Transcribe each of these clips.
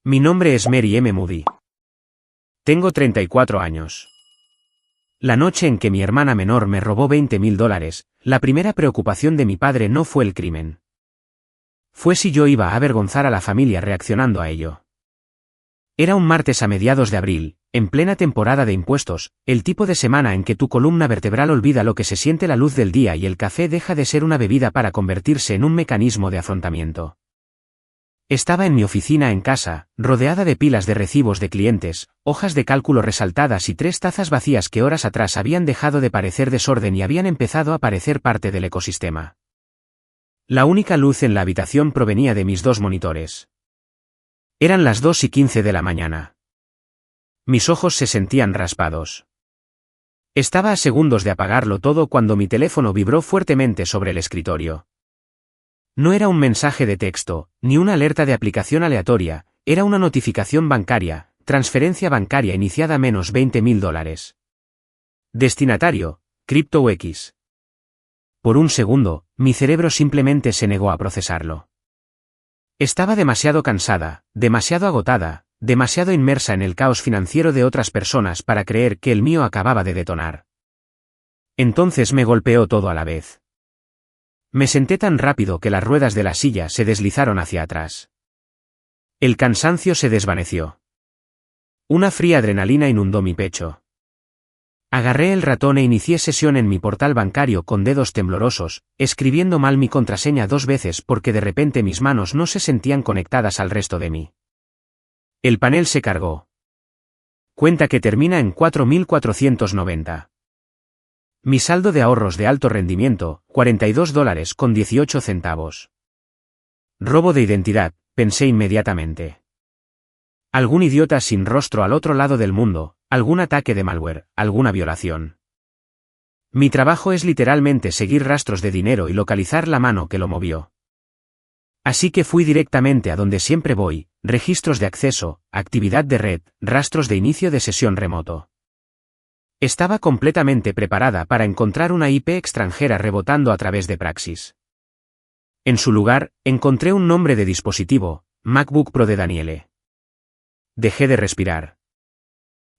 Mi nombre es Mary M. Moody. Tengo 34 años. La noche en que mi hermana menor me robó $20,000, la primera preocupación de mi padre no fue el crimen. Fue si yo iba a avergonzar a la familia reaccionando a ello. Era un martes a mediados de abril, en plena temporada de impuestos, el tipo de semana en que tu columna vertebral olvida lo que se siente la luz del día y el café deja de ser una bebida para convertirse en un mecanismo de afrontamiento. Estaba en mi oficina en casa, rodeada de pilas de recibos de clientes, hojas de cálculo resaltadas y 3 tazas vacías que horas atrás habían dejado de parecer desorden y habían empezado a parecer parte del ecosistema. La única luz en la habitación provenía de mis 2 monitores. Eran las 2:15 de la mañana. Mis ojos se sentían raspados. Estaba a segundos de apagarlo todo cuando mi teléfono vibró fuertemente sobre el escritorio. No era un mensaje de texto, ni una alerta de aplicación aleatoria, era una notificación bancaria, transferencia bancaria iniciada menos $20,000. Destinatario, CryptoX. Por un segundo, mi cerebro simplemente se negó a procesarlo. Estaba demasiado cansada, demasiado agotada, demasiado inmersa en el caos financiero de otras personas para creer que el mío acababa de detonar. Entonces me golpeó todo a la vez. Me senté tan rápido que las ruedas de la silla se deslizaron hacia atrás. El cansancio se desvaneció. Una fría adrenalina inundó mi pecho. Agarré el ratón e inicié sesión en mi portal bancario con dedos temblorosos, escribiendo mal mi contraseña 2 veces porque de repente mis manos no se sentían conectadas al resto de mí. El panel se cargó. Cuenta que termina en 4,490. Mi saldo de ahorros de alto rendimiento, $42,18. Robo de identidad, pensé inmediatamente. Algún idiota sin rostro al otro lado del mundo, algún ataque de malware, alguna violación. Mi trabajo es literalmente seguir rastros de dinero y localizar la mano que lo movió. Así que fui directamente a donde siempre voy, registros de acceso, actividad de red, rastros de inicio de sesión remoto. Estaba completamente preparada para encontrar una IP extranjera rebotando a través de Praxis. En su lugar, encontré un nombre de dispositivo, MacBook Pro de Daniele. Dejé de respirar.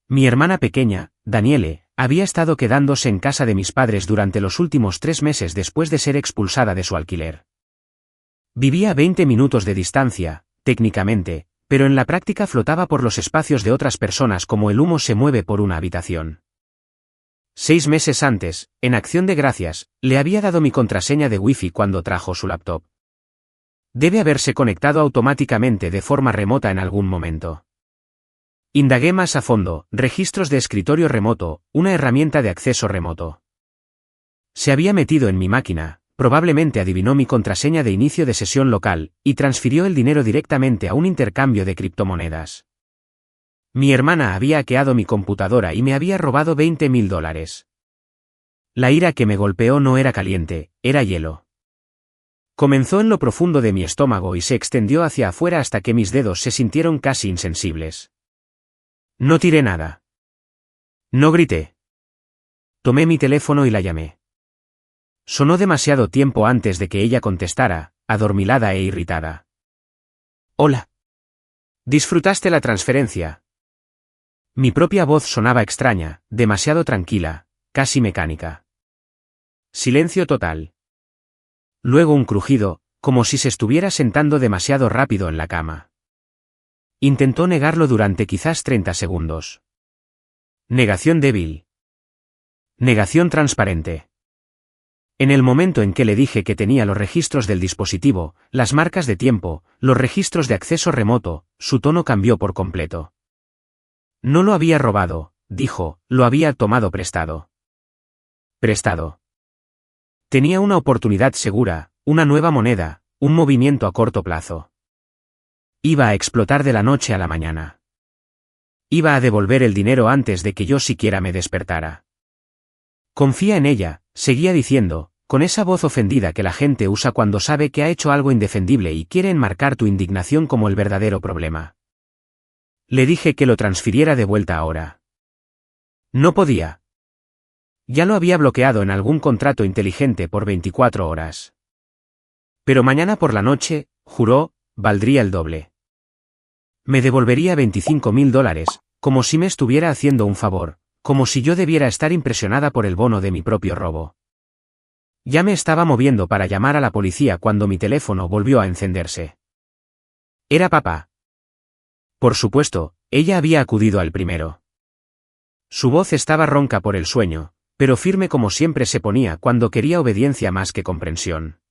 Mi hermana pequeña, Daniele, había estado quedándose en casa de mis padres durante los últimos 3 meses después de ser expulsada de su alquiler. Vivía a 20 minutos de distancia, técnicamente, pero en la práctica flotaba por los espacios de otras personas como el humo se mueve por una habitación. 6 meses antes, en Acción de Gracias, le había dado mi contraseña de Wi-Fi cuando trajo su laptop. Debe haberse conectado automáticamente de forma remota en algún momento. Indagué más a fondo, registros de escritorio remoto, una herramienta de acceso remoto. Se había metido en mi máquina, probablemente adivinó mi contraseña de inicio de sesión local, y transfirió el dinero directamente a un intercambio de criptomonedas. Mi hermana había hackeado mi computadora y me había robado $20,000. La ira que me golpeó no era caliente, era hielo. Comenzó en lo profundo de mi estómago y se extendió hacia afuera hasta que mis dedos se sintieron casi insensibles. No tiré nada. No grité. Tomé mi teléfono y la llamé. Sonó demasiado tiempo antes de que ella contestara, adormilada e irritada. Hola. ¿Disfrutaste la transferencia? Mi propia voz sonaba extraña, demasiado tranquila, casi mecánica. Silencio total. Luego un crujido, como si se estuviera sentando demasiado rápido en la cama. Intentó negarlo durante quizás 30 segundos. Negación débil. Negación transparente. En el momento en que le dije que tenía los registros del dispositivo, las marcas de tiempo, los registros de acceso remoto, su tono cambió por completo. No lo había robado, dijo, lo había tomado prestado. Prestado. Tenía una oportunidad segura, una nueva moneda, un movimiento a corto plazo. Iba a explotar de la noche a la mañana. Iba a devolver el dinero antes de que yo siquiera me despertara. Confía en ella, seguía diciendo, con esa voz ofendida que la gente usa cuando sabe que ha hecho algo indefendible y quiere enmarcar tu indignación como el verdadero problema. Le dije que lo transfiriera de vuelta ahora. No podía. Ya lo había bloqueado en algún contrato inteligente por 24 horas. Pero mañana por la noche, juró, valdría el doble. Me devolvería $25.000, como si me estuviera haciendo un favor, como si yo debiera estar impresionada por el bono de mi propio robo. Ya me estaba moviendo para llamar a la policía cuando mi teléfono volvió a encenderse. Era papá. Por supuesto, ella había acudido al primero. Su voz estaba ronca por el sueño, pero firme como siempre se ponía cuando quería obediencia más que comprensión.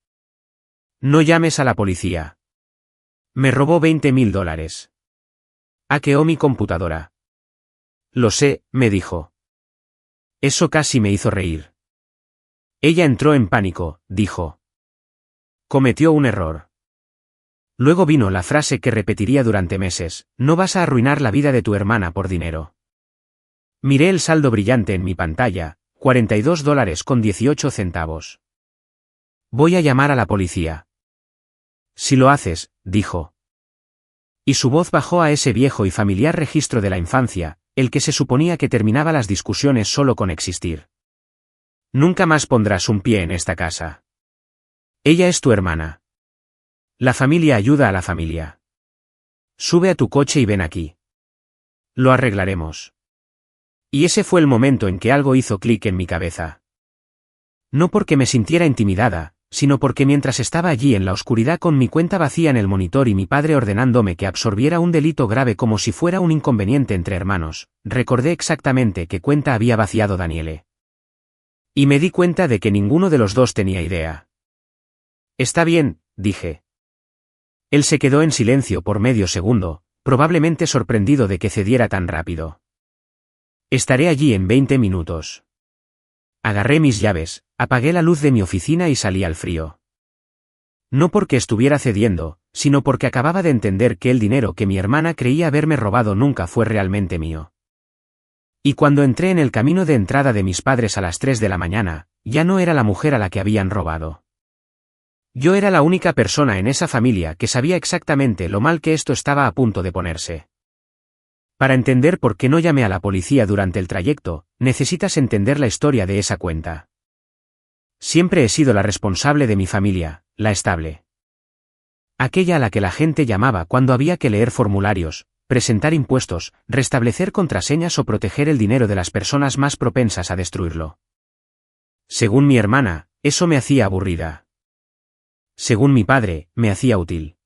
No llames a la policía. Me robó $20.000. Hackeó mi computadora. Lo sé, me dijo. Eso casi me hizo reír. Ella entró en pánico, dijo. Cometió un error. Luego vino la frase que repetiría durante meses: no vas a arruinar la vida de tu hermana por dinero. Miré el saldo brillante en mi pantalla, $42.18. Voy a llamar a la policía. Si lo haces, dijo. Y su voz bajó a ese viejo y familiar registro de la infancia, el que se suponía que terminaba las discusiones solo con existir. Nunca más pondrás un pie en esta casa. Ella es tu hermana. La familia ayuda a la familia. Sube a tu coche y ven aquí. Lo arreglaremos. Y ese fue el momento en que algo hizo clic en mi cabeza. No porque me sintiera intimidada, sino porque mientras estaba allí en la oscuridad con mi cuenta vacía en el monitor y mi padre ordenándome que absorbiera un delito grave como si fuera un inconveniente entre hermanos, recordé exactamente qué cuenta había vaciado Daniele. Y me di cuenta de que ninguno de los dos tenía idea. Está bien, dije. Él se quedó en silencio por medio segundo, probablemente sorprendido de que cediera tan rápido. Estaré allí en 20 minutos. Agarré mis llaves, apagué la luz de mi oficina y salí al frío. No porque estuviera cediendo, sino porque acababa de entender que el dinero que mi hermana creía haberme robado nunca fue realmente mío. Y cuando entré en el camino de entrada de mis padres a las 3 de la mañana, ya no era la mujer a la que habían robado. Yo era la única persona en esa familia que sabía exactamente lo mal que esto estaba a punto de ponerse. Para entender por qué no llamé a la policía durante el trayecto, necesitas entender la historia de esa cuenta. Siempre he sido la responsable de mi familia, la estable. Aquella a la que la gente llamaba cuando había que leer formularios, presentar impuestos, restablecer contraseñas o proteger el dinero de las personas más propensas a destruirlo. Según mi hermana, eso me hacía aburrida. Según mi padre, me hacía útil.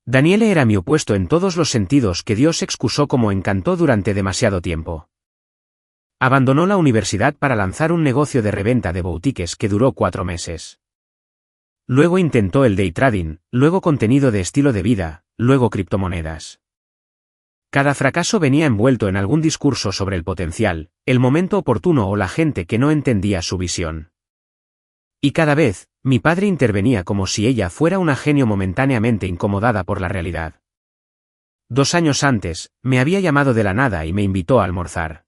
Daniele era mi opuesto en todos los sentidos que Dios excusó como encantó durante demasiado tiempo. Abandonó la universidad para lanzar un negocio de reventa de boutiques que duró 4 meses. Luego intentó el day trading, luego contenido de estilo de vida, luego criptomonedas. Cada fracaso venía envuelto en algún discurso sobre el potencial, el momento oportuno o la gente que no entendía su visión. Y cada vez, mi padre intervenía como si ella fuera una genio momentáneamente incomodada por la realidad. 2 años antes, me había llamado de la nada y me invitó a almorzar.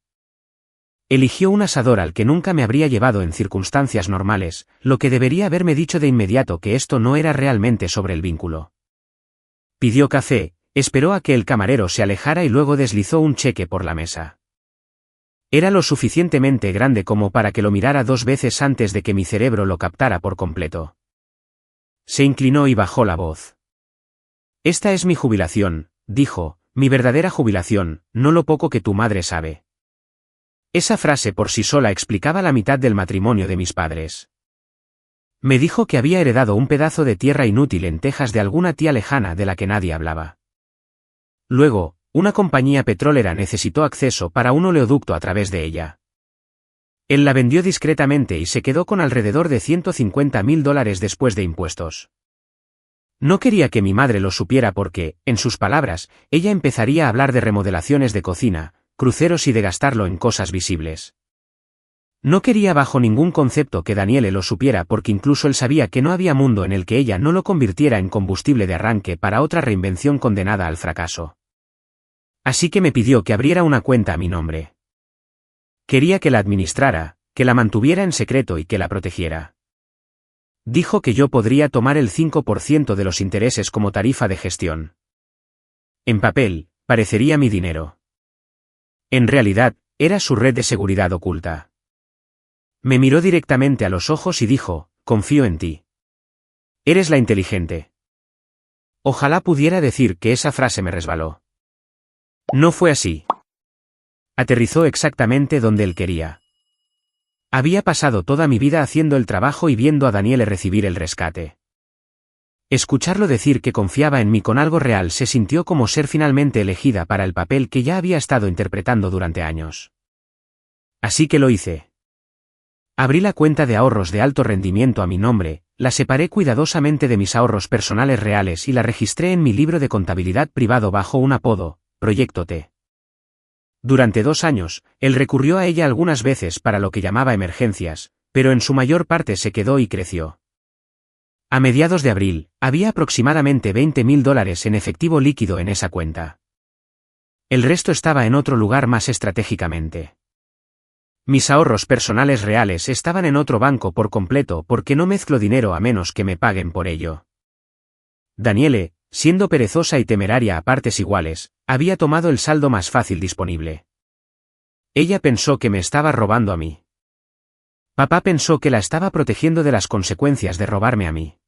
Eligió un asador al que nunca me habría llevado en circunstancias normales, lo que debería haberme dicho de inmediato que esto no era realmente sobre el vínculo. Pidió café, esperó a que el camarero se alejara y luego deslizó un cheque por la mesa. Era lo suficientemente grande como para que lo mirara 2 veces antes de que mi cerebro lo captara por completo. Se inclinó y bajó la voz. Esta es mi jubilación, dijo, mi verdadera jubilación, no lo poco que tu madre sabe. Esa frase por sí sola explicaba la mitad del matrimonio de mis padres. Me dijo que había heredado un pedazo de tierra inútil en Texas de alguna tía lejana de la que nadie hablaba. Luego, una compañía petrolera necesitó acceso para un oleoducto a través de ella. Él la vendió discretamente y se quedó con alrededor de $150.000 después de impuestos. No quería que mi madre lo supiera porque, en sus palabras, ella empezaría a hablar de remodelaciones de cocina, cruceros y de gastarlo en cosas visibles. No quería bajo ningún concepto que Daniele lo supiera porque incluso él sabía que no había mundo en el que ella no lo convirtiera en combustible de arranque para otra reinvención condenada al fracaso. Así que me pidió que abriera una cuenta a mi nombre. Quería que la administrara, que la mantuviera en secreto y que la protegiera. Dijo que yo podría tomar el 5% de los intereses como tarifa de gestión. En papel, parecería mi dinero. En realidad, era su red de seguridad oculta. Me miró directamente a los ojos y dijo, confío en ti. Eres la inteligente. Ojalá pudiera decir que esa frase me resbaló. No fue así. Aterrizó exactamente donde él quería. Había pasado toda mi vida haciendo el trabajo y viendo a Daniele recibir el rescate. Escucharlo decir que confiaba en mí con algo real se sintió como ser finalmente elegida para el papel que ya había estado interpretando durante años. Así que lo hice. Abrí la cuenta de ahorros de alto rendimiento a mi nombre, la separé cuidadosamente de mis ahorros personales reales y la registré en mi libro de contabilidad privado bajo un apodo, Proyecto T. Durante 2 años, él recurrió a ella algunas veces para lo que llamaba emergencias, pero en su mayor parte se quedó y creció. A mediados de abril, había aproximadamente $20,000 en efectivo líquido en esa cuenta. El resto estaba en otro lugar más estratégicamente. Mis ahorros personales reales estaban en otro banco por completo porque no mezclo dinero a menos que me paguen por ello. Daniele, siendo perezosa y temeraria a partes iguales, había tomado el saldo más fácil disponible. Ella pensó que me estaba robando a mí. Papá pensó que la estaba protegiendo de las consecuencias de robarme a mí.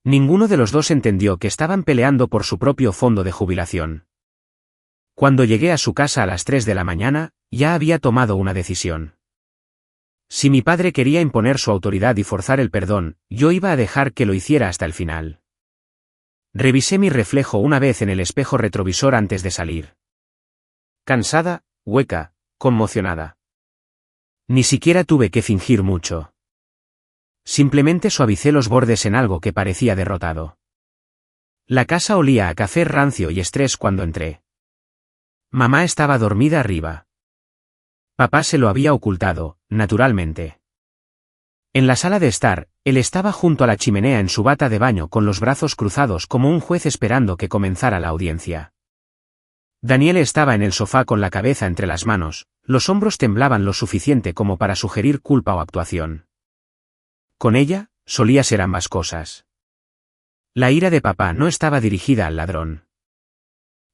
Ninguno de los dos entendió que estaban peleando por su propio fondo de jubilación. Cuando llegué a su casa a las 3 de la mañana, ya había tomado una decisión. Si mi padre quería imponer su autoridad y forzar el perdón, yo iba a dejar que lo hiciera hasta el final. Revisé mi reflejo una vez en el espejo retrovisor antes de salir. Cansada, hueca, conmocionada. Ni siquiera tuve que fingir mucho. Simplemente suavicé los bordes en algo que parecía derrotado. La casa olía a café rancio y estrés cuando entré. Mamá estaba dormida arriba. Papá se lo había ocultado, naturalmente. En la sala de estar, él estaba junto a la chimenea en su bata de baño con los brazos cruzados como un juez esperando que comenzara la audiencia. Daniele estaba en el sofá con la cabeza entre las manos, los hombros temblaban lo suficiente como para sugerir culpa o actuación. Con ella, solía ser ambas cosas. La ira de papá no estaba dirigida al ladrón.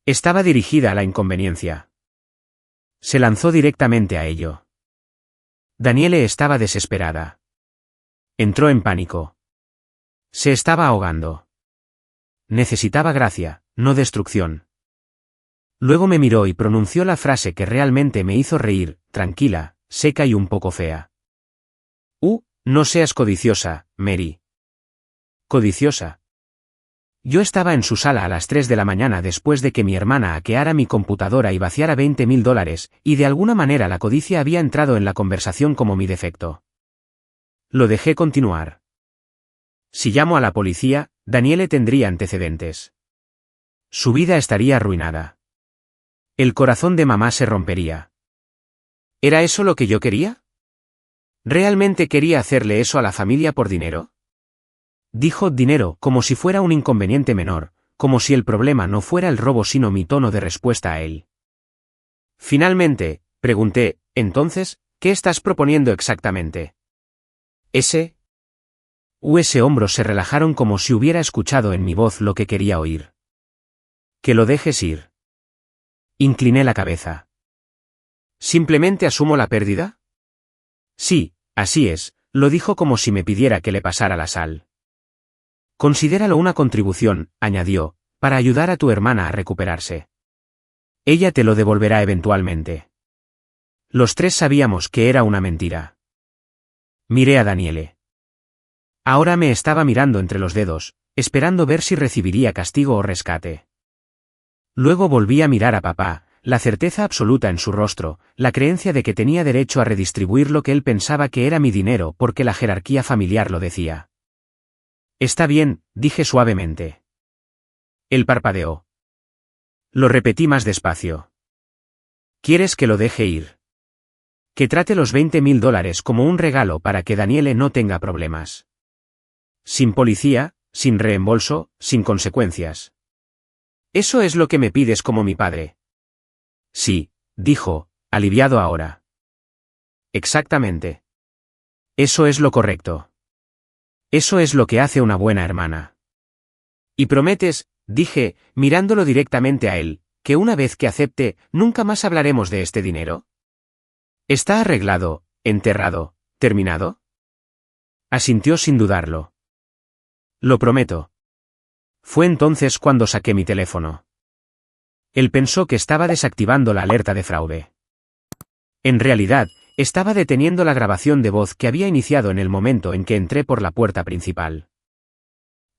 Estaba dirigida a la inconveniencia. Se lanzó directamente a ello. Daniele estaba desesperada. Entró en pánico. Se estaba ahogando. Necesitaba gracia, no destrucción. Luego me miró y pronunció la frase que realmente me hizo reír, tranquila, seca y un poco fea. No seas codiciosa, Mary. ¿Codiciosa? Yo estaba en su sala a las 3 de la mañana después de que mi hermana hackeara mi computadora y vaciara $20,000, y de alguna manera la codicia había entrado en la conversación como mi defecto. Lo dejé continuar. Si llamo a la policía, Daniele tendría antecedentes. Su vida estaría arruinada. El corazón de mamá se rompería. ¿Era eso lo que yo quería? ¿Realmente quería hacerle eso a la familia por dinero? Dijo dinero como si fuera un inconveniente menor, como si el problema no fuera el robo sino mi tono de respuesta a él. Finalmente, pregunté, entonces, ¿qué estás proponiendo exactamente? Ese hombros se relajaron como si hubiera escuchado en mi voz lo que quería oír. Que lo dejes ir. Incliné la cabeza. ¿Simplemente asumo la pérdida? Sí, así es, lo dijo como si me pidiera que le pasara la sal. Considéralo una contribución, añadió, para ayudar a tu hermana a recuperarse. Ella te lo devolverá eventualmente. Los tres sabíamos que era una mentira. Miré a Daniele. Ahora me estaba mirando entre los dedos, esperando ver si recibiría castigo o rescate. Luego volví a mirar a papá, la certeza absoluta en su rostro, la creencia de que tenía derecho a redistribuir lo que él pensaba que era mi dinero porque la jerarquía familiar lo decía. Está bien, dije suavemente. Él parpadeó. Lo repetí más despacio. ¿Quieres que lo deje ir? Que trate los $20,000 como un regalo para que Daniele no tenga problemas. Sin policía, sin reembolso, sin consecuencias. ¿Eso es lo que me pides como mi padre? Sí, dijo, aliviado ahora. Exactamente. Eso es lo correcto. Eso es lo que hace una buena hermana. Y prometes, dije, mirándolo directamente a él, que una vez que acepte, nunca más hablaremos de este dinero. ¿Está arreglado, enterrado, terminado? Asintió sin dudarlo. Lo prometo. Fue entonces cuando saqué mi teléfono. Él pensó que estaba desactivando la alerta de fraude. En realidad, estaba deteniendo la grabación de voz que había iniciado en el momento en que entré por la puerta principal.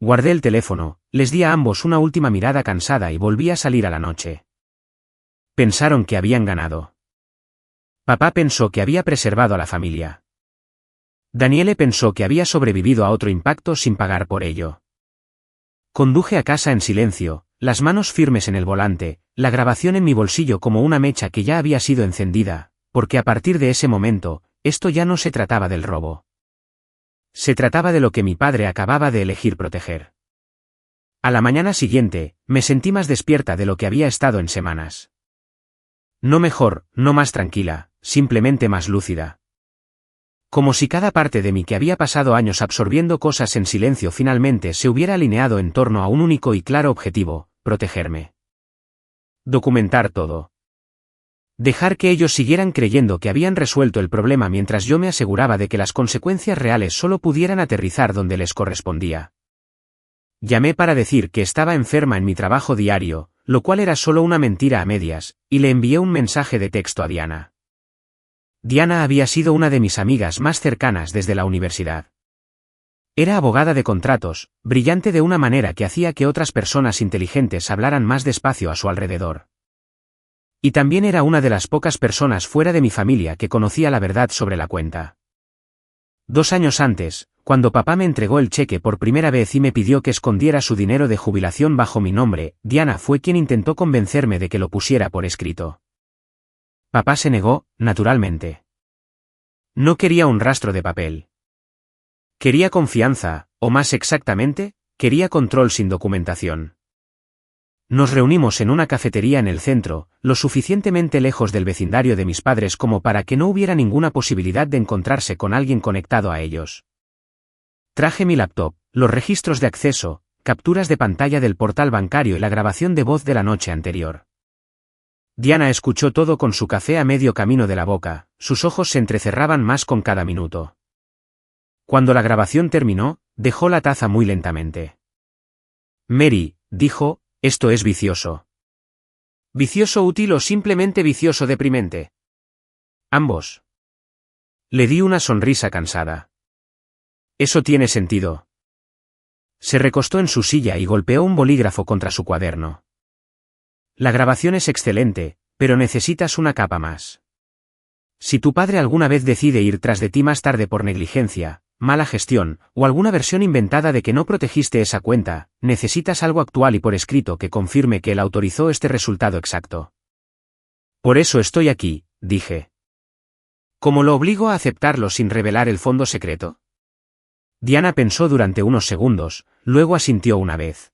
Guardé el teléfono, les di a ambos una última mirada cansada y volví a salir a la noche. Pensaron que habían ganado. Papá pensó que había preservado a la familia. Daniele pensó que había sobrevivido a otro impacto sin pagar por ello. Conduje a casa en silencio, las manos firmes en el volante, la grabación en mi bolsillo como una mecha que ya había sido encendida, porque a partir de ese momento, esto ya no se trataba del robo. Se trataba de lo que mi padre acababa de elegir proteger. A la mañana siguiente, me sentí más despierta de lo que había estado en semanas. No mejor, no más tranquila, simplemente más lúcida. Como si cada parte de mí que había pasado años absorbiendo cosas en silencio finalmente se hubiera alineado en torno a un único y claro objetivo: protegerme. Documentar todo. Dejar que ellos siguieran creyendo que habían resuelto el problema mientras yo me aseguraba de que las consecuencias reales solo pudieran aterrizar donde les correspondía. Llamé para decir que estaba enferma en mi trabajo diario, lo cual era solo una mentira a medias, y le envié un mensaje de texto a Diana. Diana había sido una de mis amigas más cercanas desde la universidad. Era abogada de contratos, brillante de una manera que hacía que otras personas inteligentes hablaran más despacio a su alrededor. Y también era una de las pocas personas fuera de mi familia que conocía la verdad sobre la cuenta. 2 años antes, cuando papá me entregó el cheque por primera vez y me pidió que escondiera su dinero de jubilación bajo mi nombre, Diana fue quien intentó convencerme de que lo pusiera por escrito. Papá se negó, naturalmente. No quería un rastro de papel. Quería confianza, o más exactamente, quería control sin documentación. Nos reunimos en una cafetería en el centro, lo suficientemente lejos del vecindario de mis padres como para que no hubiera ninguna posibilidad de encontrarse con alguien conectado a ellos. Traje mi laptop, los registros de acceso, capturas de pantalla del portal bancario y la grabación de voz de la noche anterior. Diana escuchó todo con su café a medio camino de la boca, sus ojos se entrecerraban más con cada minuto. Cuando la grabación terminó, dejó la taza muy lentamente. Mary, dijo, esto es vicioso. ¿Vicioso útil o simplemente vicioso deprimente? Ambos. Le di una sonrisa cansada. Eso tiene sentido. Se recostó en su silla y golpeó un bolígrafo contra su cuaderno. La grabación es excelente, pero necesitas una capa más. Si tu padre alguna vez decide ir tras de ti más tarde por negligencia, mala gestión, o alguna versión inventada de que no protegiste esa cuenta, necesitas algo actual y por escrito que confirme que él autorizó este resultado exacto. Por eso estoy aquí, dije. ¿Cómo lo obligo a aceptarlo sin revelar el fondo secreto? Diana pensó durante unos segundos, luego asintió una vez.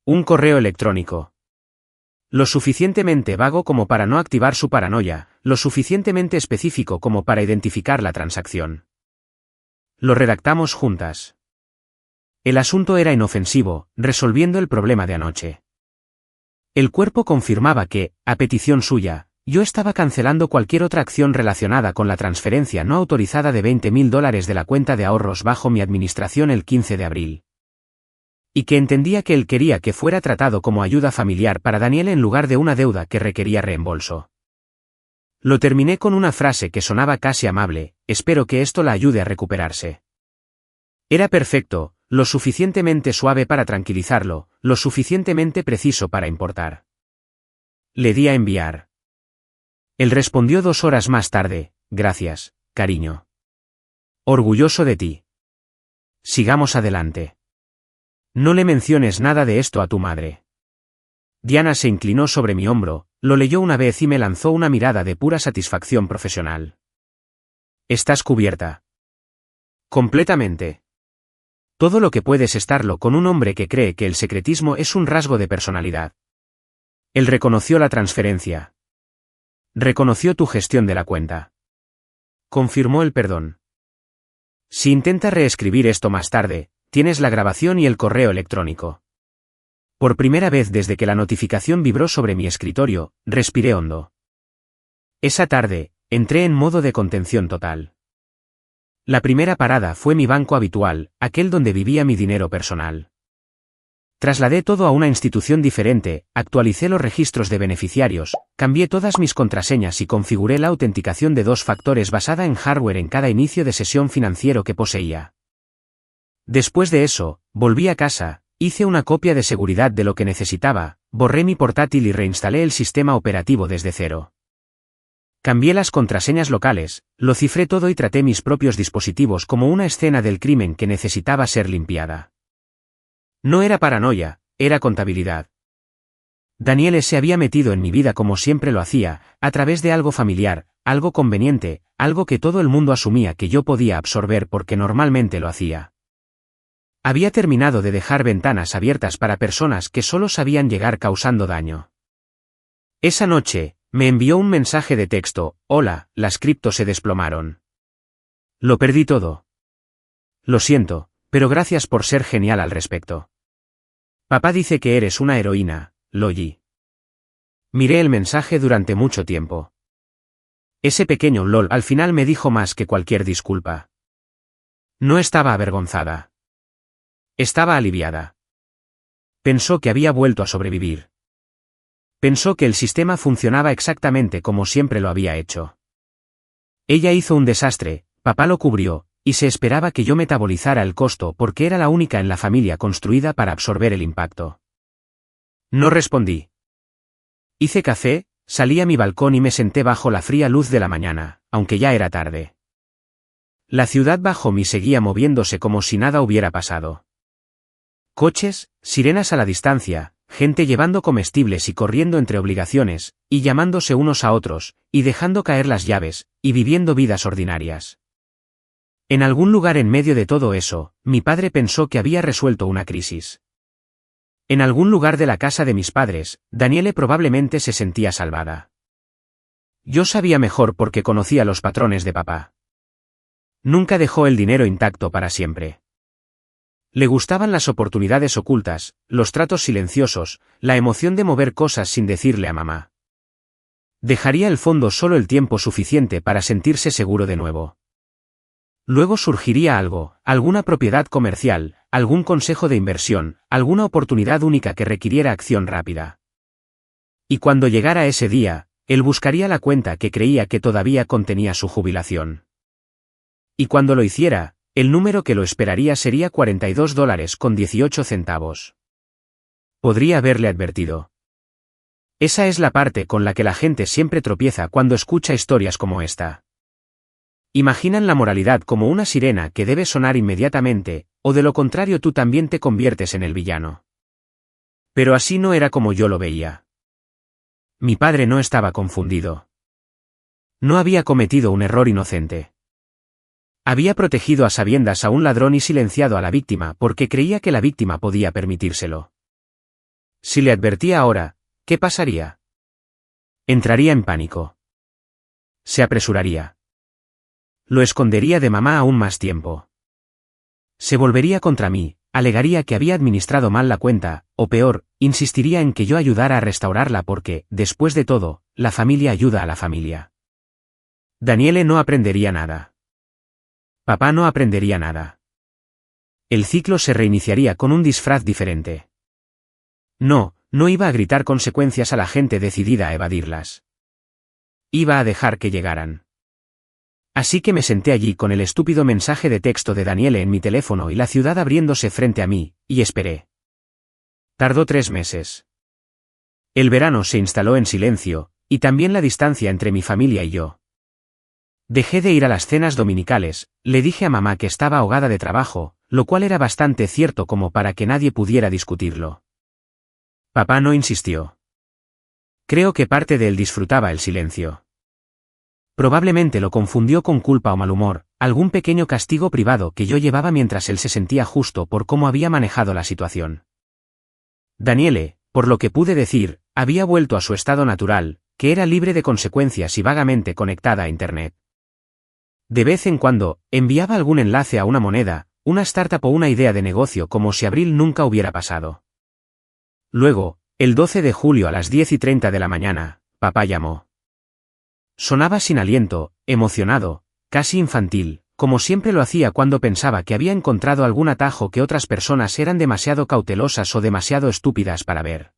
Un correo electrónico. Lo suficientemente vago como para no activar su paranoia, lo suficientemente específico como para identificar la transacción. Lo redactamos juntas. El asunto era inofensivo, resolviendo el problema de anoche. El cuerpo confirmaba que, a petición suya, yo estaba cancelando cualquier otra acción relacionada con la transferencia no autorizada de $20.000 de la cuenta de ahorros bajo mi administración el 15 de abril. Y que entendía que él quería que fuera tratado como ayuda familiar para Daniele en lugar de una deuda que requería reembolso. Lo terminé con una frase que sonaba casi amable: espero que esto la ayude a recuperarse. Era perfecto, lo suficientemente suave para tranquilizarlo, lo suficientemente preciso para importar. Le di a enviar. Él respondió 2 horas más tarde: gracias, cariño. Orgulloso de ti. Sigamos adelante. No le menciones nada de esto a tu madre. Diana se inclinó sobre mi hombro, lo leyó una vez y me lanzó una mirada de pura satisfacción profesional. Estás cubierta. Completamente. Todo lo que puedes estarlo con un hombre que cree que el secretismo es un rasgo de personalidad. Él reconoció la transferencia. Reconoció tu gestión de la cuenta. Confirmó el perdón. Si intentas reescribir esto más tarde, tienes la grabación y el correo electrónico. Por primera vez desde que la notificación vibró sobre mi escritorio, respiré hondo. Esa tarde, entré en modo de contención total. La primera parada fue mi banco habitual, aquel donde vivía mi dinero personal. Trasladé todo a una institución diferente, actualicé los registros de beneficiarios, cambié todas mis contraseñas y configuré la autenticación de 2 factores basada en hardware en cada inicio de sesión financiero que poseía. Después de eso, volví a casa, hice una copia de seguridad de lo que necesitaba, borré mi portátil y reinstalé el sistema operativo desde cero. Cambié las contraseñas locales, lo cifré todo y traté mis propios dispositivos como una escena del crimen que necesitaba ser limpiada. No era paranoia, era contabilidad. Daniele se había metido en mi vida como siempre lo hacía, a través de algo familiar, algo conveniente, algo que todo el mundo asumía que yo podía absorber porque normalmente lo hacía. Había terminado de dejar ventanas abiertas para personas que solo sabían llegar causando daño. Esa noche, me envió un mensaje de texto: hola, las criptos se desplomaron. Lo perdí todo. Lo siento, pero gracias por ser genial al respecto. Papá dice que eres una heroína, Logi. Miré el mensaje durante mucho tiempo. Ese pequeño LOL al final me dijo más que cualquier disculpa. No estaba avergonzada. Estaba aliviada. Pensó que había vuelto a sobrevivir. Pensó que el sistema funcionaba exactamente como siempre lo había hecho. Ella hizo un desastre, papá lo cubrió, y se esperaba que yo metabolizara el costo porque era la única en la familia construida para absorber el impacto. No respondí. Hice café, salí a mi balcón y me senté bajo la fría luz de la mañana, aunque ya era tarde. La ciudad bajo mí seguía moviéndose como si nada hubiera pasado. Coches, sirenas a la distancia, gente llevando comestibles y corriendo entre obligaciones, y llamándose unos a otros, y dejando caer las llaves, y viviendo vidas ordinarias. En algún lugar en medio de todo eso, mi padre pensó que había resuelto una crisis. En algún lugar de la casa de mis padres, Daniele probablemente se sentía salvada. Yo sabía mejor porque conocía los patrones de papá. Nunca dejó el dinero intacto para siempre. Le gustaban las oportunidades ocultas, los tratos silenciosos, la emoción de mover cosas sin decirle a mamá. Dejaría el fondo solo el tiempo suficiente para sentirse seguro de nuevo. Luego surgiría algo, alguna propiedad comercial, algún consejo de inversión, alguna oportunidad única que requiriera acción rápida. Y cuando llegara ese día, él buscaría la cuenta que creía que todavía contenía su jubilación. Y cuando lo hiciera, el número que lo esperaría sería $42.18. Podría haberle advertido. Esa es la parte con la que la gente siempre tropieza cuando escucha historias como esta. Imaginan la moralidad como una sirena que debe sonar inmediatamente, o de lo contrario tú también te conviertes en el villano. Pero así no era como yo lo veía. Mi padre no estaba confundido. No había cometido un error inocente. Había protegido a sabiendas a un ladrón y silenciado a la víctima porque creía que la víctima podía permitírselo. Si le advertía ahora, ¿qué pasaría? Entraría en pánico. Se apresuraría. Lo escondería de mamá aún más tiempo. Se volvería contra mí, alegaría que había administrado mal la cuenta, o peor, insistiría en que yo ayudara a restaurarla porque, después de todo, la familia ayuda a la familia. Daniele no aprendería nada. Papá no aprendería nada. El ciclo se reiniciaría con un disfraz diferente. No iba a gritar consecuencias a la gente decidida a evadirlas. Iba a dejar que llegaran. Así que me senté allí con el estúpido mensaje de texto de Daniele en mi teléfono y la ciudad abriéndose frente a mí, y esperé. Tardó 3 meses. El verano se instaló en silencio, y también la distancia entre mi familia y yo. Dejé de ir a las cenas dominicales, le dije a mamá que estaba ahogada de trabajo, lo cual era bastante cierto como para que nadie pudiera discutirlo. Papá no insistió. Creo que parte de él disfrutaba el silencio. Probablemente lo confundió con culpa o mal humor, algún pequeño castigo privado que yo llevaba mientras él se sentía justo por cómo había manejado la situación. Daniele, por lo que pude decir, había vuelto a su estado natural, que era libre de consecuencias y vagamente conectada a Internet. De vez en cuando, enviaba algún enlace a una moneda, una startup o una idea de negocio como si abril nunca hubiera pasado. Luego, el 12 de julio a las 10:30 de la mañana, papá llamó. Sonaba sin aliento, emocionado, casi infantil, como siempre lo hacía cuando pensaba que había encontrado algún atajo que otras personas eran demasiado cautelosas o demasiado estúpidas para ver.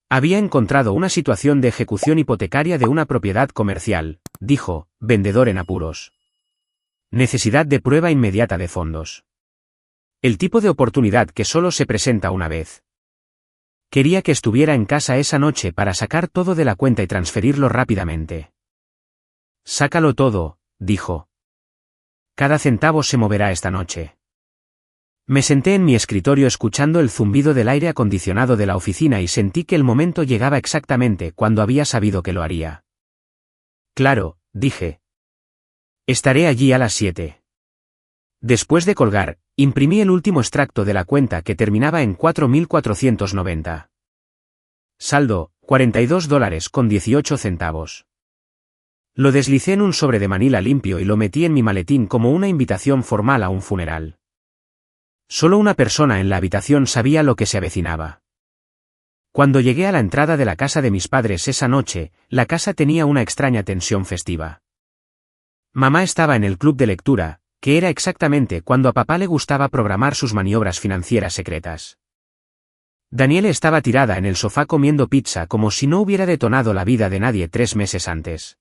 Había encontrado una situación de ejecución hipotecaria de una propiedad comercial, dijo, vendedor en apuros. Necesidad de prueba inmediata de fondos. El tipo de oportunidad que solo se presenta una vez. Quería que estuviera en casa esa noche para sacar todo de la cuenta y transferirlo rápidamente. Sácalo todo, dijo. Cada centavo se moverá esta noche. Me senté en mi escritorio escuchando el zumbido del aire acondicionado de la oficina y sentí que el momento llegaba exactamente cuando había sabido que lo haría. Claro, dije. Estaré allí a las 7. Después de colgar, imprimí el último extracto de la cuenta que terminaba en 4.490. Saldo, $42.18. Lo deslicé en un sobre de manila limpio y lo metí en mi maletín como una invitación formal a un funeral. Solo una persona en la habitación sabía lo que se avecinaba. Cuando llegué a la entrada de la casa de mis padres esa noche, la casa tenía una extraña tensión festiva. Mamá estaba en el club de lectura, que era exactamente cuando a papá le gustaba programar sus maniobras financieras secretas. Daniele estaba tirada en el sofá comiendo pizza como si no hubiera detonado la vida de nadie 3 meses antes.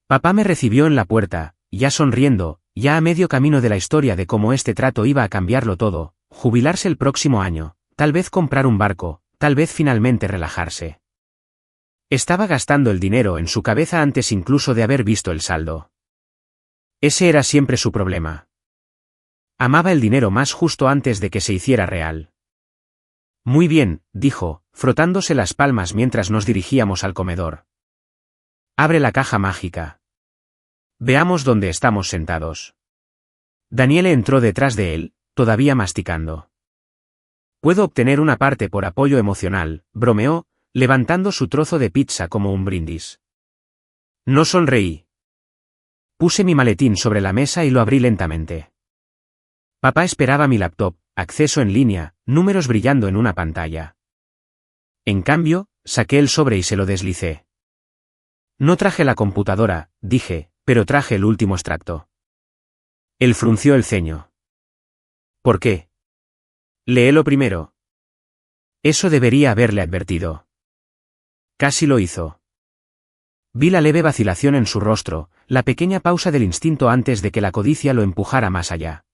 Papá me recibió en la puerta, ya sonriendo, ya a medio camino de la historia de cómo este trato iba a cambiarlo todo, jubilarse el próximo año, tal vez comprar un barco, tal vez finalmente relajarse. Estaba gastando el dinero en su cabeza antes incluso de haber visto el saldo. Ese era siempre su problema. Amaba el dinero más justo antes de que se hiciera real. Muy bien, dijo, frotándose las palmas mientras nos dirigíamos al comedor. Abre la caja mágica. Veamos dónde estamos sentados. Daniele entró detrás de él, todavía masticando. Puedo obtener una parte por apoyo emocional, bromeó, levantando su trozo de pizza como un brindis. No sonreí. Puse mi maletín sobre la mesa y lo abrí lentamente. Papá esperaba mi laptop, acceso en línea, números brillando en una pantalla. En cambio, saqué el sobre y se lo deslicé. No traje la computadora, dije, pero traje el último extracto. Él frunció el ceño. ¿Por qué? Léelo primero. Eso debería haberle advertido. Casi lo hizo. Vi la leve vacilación en su rostro, la pequeña pausa del instinto antes de que la codicia lo empujara más allá.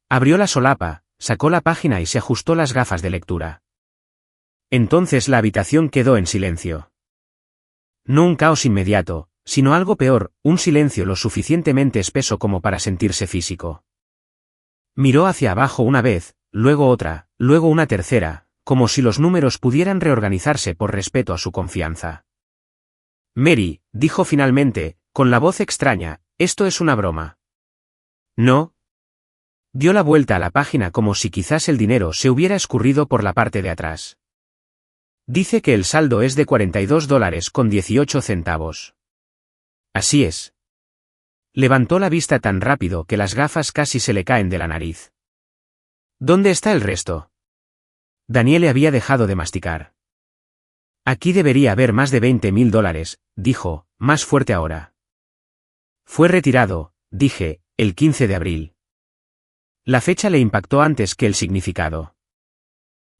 Abrió la solapa, sacó la página y se ajustó las gafas de lectura. Entonces la habitación quedó en silencio. No un caos inmediato, sino algo peor, un silencio lo suficientemente espeso como para sentirse físico. Miró hacia abajo una vez, luego otra, luego una tercera, como si los números pudieran reorganizarse por respeto a su confianza. Mary, dijo finalmente, con la voz extraña, esto es una broma. No. Dio la vuelta a la página como si quizás el dinero se hubiera escurrido por la parte de atrás. Dice que el saldo es de $42.18. Así es. Levantó la vista tan rápido que las gafas casi se le caen de la nariz. ¿Dónde está el resto? Daniele había dejado de masticar. Aquí debería haber más de $20.000, dijo, más fuerte ahora. Fue retirado, dije, el 15 de abril. La fecha le impactó antes que el significado.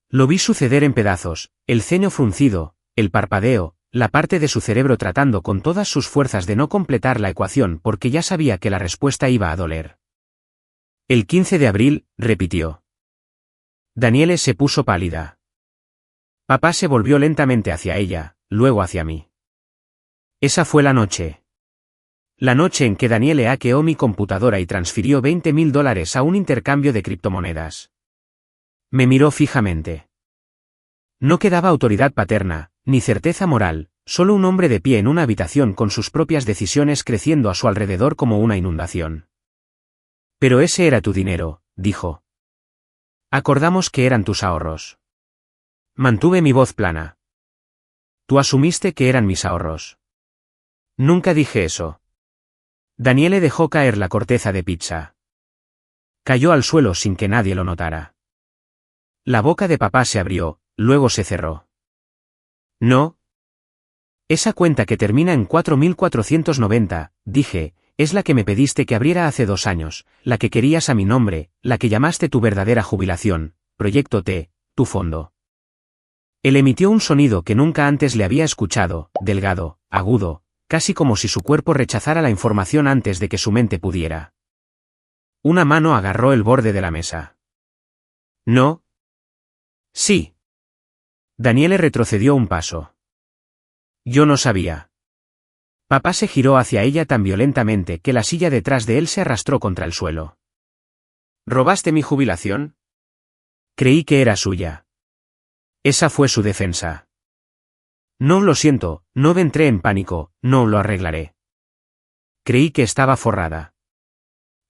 Lo vi suceder en pedazos, el ceño fruncido, el parpadeo, la parte de su cerebro tratando con todas sus fuerzas de no completar la ecuación porque ya sabía que la respuesta iba a doler. El 15 de abril, repitió. Daniele se puso pálida. Papá se volvió lentamente hacia ella, luego hacia mí. Esa fue la noche. La noche en que Daniele hackeó mi computadora y transfirió $20.000 a un intercambio de criptomonedas. Me miró fijamente. No quedaba autoridad paterna, ni certeza moral, solo un hombre de pie en una habitación con sus propias decisiones creciendo a su alrededor como una inundación. Pero ese era tu dinero, dijo. Acordamos que eran tus ahorros. Mantuve mi voz plana. Tú asumiste que eran mis ahorros. Nunca dije eso. Daniele dejó caer la corteza de pizza. Cayó al suelo sin que nadie lo notara. La boca de papá se abrió, luego se cerró. No. Esa cuenta que termina en 4.490, dije, es la que me pediste que abriera hace 2 años, la que querías a mi nombre, la que llamaste tu verdadera jubilación, Proyecto T, tu fondo. Él emitió un sonido que nunca antes le había escuchado, delgado, agudo, casi como si su cuerpo rechazara la información antes de que su mente pudiera. Una mano agarró el borde de la mesa. ¿No? Sí. Daniele retrocedió un paso. Yo no sabía. Papá se giró hacia ella tan violentamente que la silla detrás de él se arrastró contra el suelo. ¿Robaste mi jubilación? Creí que era suya. Esa fue su defensa. No lo siento, no entré en pánico, no lo arreglaré. Creí que estaba forrada.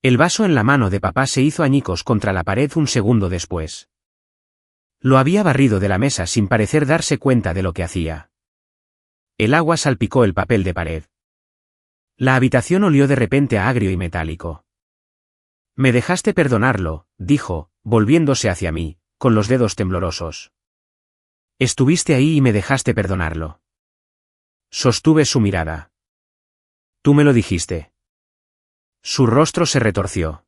El vaso en la mano de papá se hizo añicos contra la pared un segundo después. Lo había barrido de la mesa sin parecer darse cuenta de lo que hacía. El agua salpicó el papel de pared. La habitación olió de repente a agrio y metálico. Me dejaste perdonarlo, dijo, volviéndose hacia mí, con los dedos temblorosos. Estuviste ahí y me dejaste perdonarlo. Sostuve su mirada. Tú me lo dijiste. Su rostro se retorció.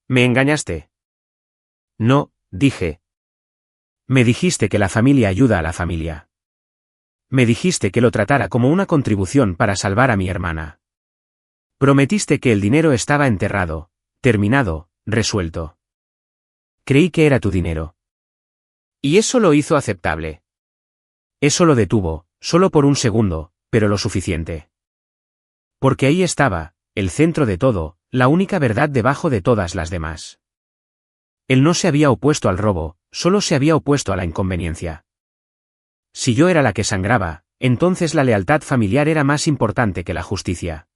¿Me engañaste? No, dije. Me dijiste que la familia ayuda a la familia. Me dijiste que lo tratara como una contribución para salvar a mi hermana. Prometiste que el dinero estaba enterrado, terminado, resuelto. Creí que era tu dinero. Y eso lo hizo aceptable. Eso lo detuvo, solo por un segundo, pero lo suficiente. Porque ahí estaba, el centro de todo, la única verdad debajo de todas las demás. Él no se había opuesto al robo, solo se había opuesto a la inconveniencia. Si yo era la que sangraba, entonces la lealtad familiar era más importante que la justicia.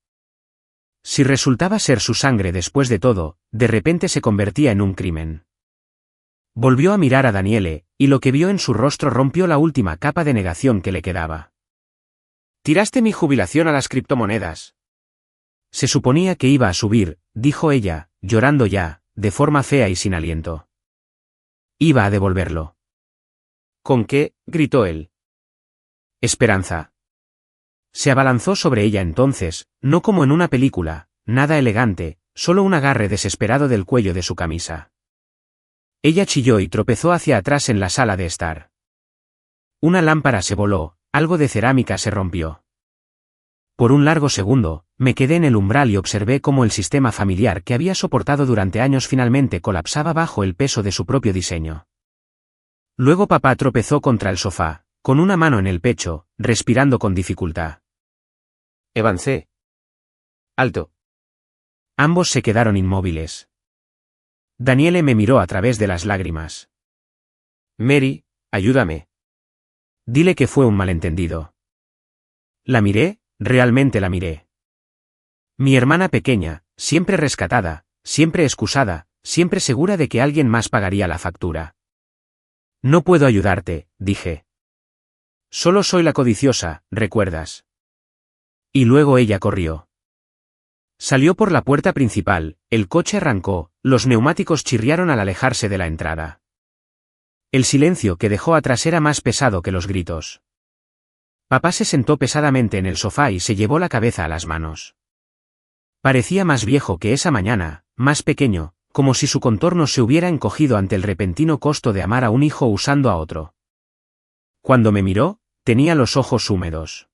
Si resultaba ser su sangre después de todo, de repente se convertía en un crimen. Volvió a mirar a Daniele, y lo que vio en su rostro rompió la última capa de negación que le quedaba. Tiraste mi jubilación a las criptomonedas. Se suponía que iba a subir, dijo ella, llorando ya, de forma fea y sin aliento. Iba a devolverlo. ¿Con qué? Gritó él. Esperanza. Se abalanzó sobre ella entonces, no como en una película, nada elegante, solo un agarre desesperado del cuello de su camisa. Ella chilló y tropezó hacia atrás en la sala de estar. Una lámpara se voló, algo de cerámica se rompió. Por un largo segundo, me quedé en el umbral y observé cómo el sistema familiar que había soportado durante años finalmente colapsaba bajo el peso de su propio diseño. Luego papá tropezó contra el sofá, con una mano en el pecho, respirando con dificultad. Avancé. Alto. Ambos se quedaron inmóviles. Daniele me miró a través de las lágrimas. Mary, ayúdame. Dile que fue un malentendido. La miré, realmente la miré. Mi hermana pequeña, siempre rescatada, siempre excusada, siempre segura de que alguien más pagaría la factura. No puedo ayudarte, dije. Solo soy la codiciosa, ¿recuerdas? Y luego ella corrió. Salió por la puerta principal, el coche arrancó, los neumáticos chirriaron al alejarse de la entrada. El silencio que dejó atrás era más pesado que los gritos. Papá se sentó pesadamente en el sofá y se llevó la cabeza a las manos. Parecía más viejo que esa mañana, más pequeño, como si su contorno se hubiera encogido ante el repentino costo de amar a un hijo usando a otro. Cuando me miró, tenía los ojos húmedos.